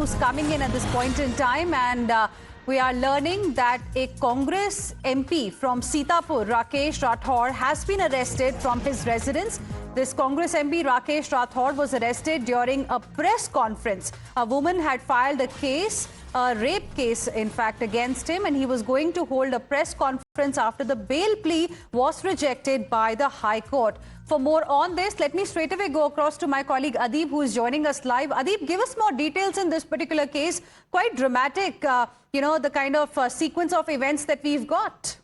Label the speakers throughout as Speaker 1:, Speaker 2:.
Speaker 1: news coming in at this point in time, and we are learning that a Congress MP from Sitapur, Rakesh Rathore, has been arrested from his residence. This Congress MP, Rakesh Rathore, was arrested during a press conference. A woman had filed a case, a rape case, in fact, against him, and he was going to hold a press conference after the bail plea was rejected by the High Court. For more on this, let me straight away go across to my colleague Adeeb, who is joining us live. Adeeb, give us more details in this particular case. Quite dramatic, the kind of sequence of events that we've got.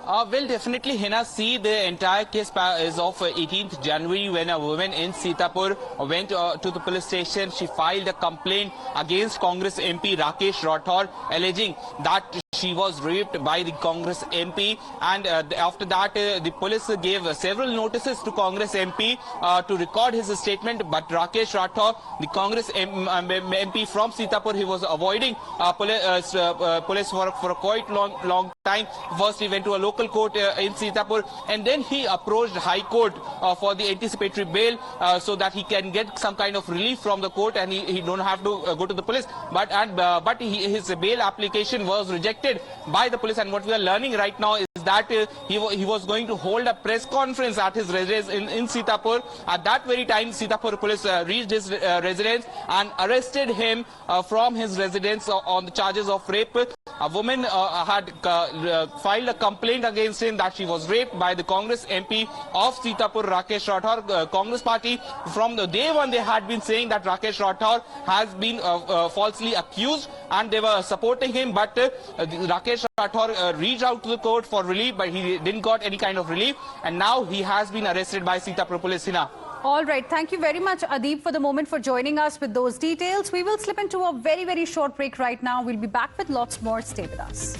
Speaker 2: Well, definitely, Hina, see, the entire case is of 18th January when a woman in Sitapur went to the police station. She filed a complaint against Congress MP Rakesh Rathore, alleging that she was raped by the Congress MP, and after that the police gave several notices to Congress MP to record his statement, but Rakesh Rathore, the Congress MP from Sitapur, he was avoiding police for a quite long time. First he went to a local court in Sitapur, and then he approached High Court for the anticipatory bail so that he can get some kind of relief from the court and he don't have to go to the police. But his bail application was rejected by the police, and what we are learning right now is that he was going to hold a press conference at his residence in Sitapur. At that very time, Sitapur police reached his residence and arrested him from his residence on the charges of rape. A woman had filed a complaint against him that she was raped by the Congress MP of Sitapur, Rakesh Rathore. Congress party, from the day one, they had been saying that Rakesh Rathore has been falsely accused, and they were supporting him, but Rakesh Rathore reached out to the court for relief, but he didn't got any kind of relief, and now he has been arrested by Sitapur police.
Speaker 1: All right. Thank you very much, Adeeb, for the moment, for joining us with those details. We will slip into a very, very short break right now. We'll be back with lots more. Stay with us.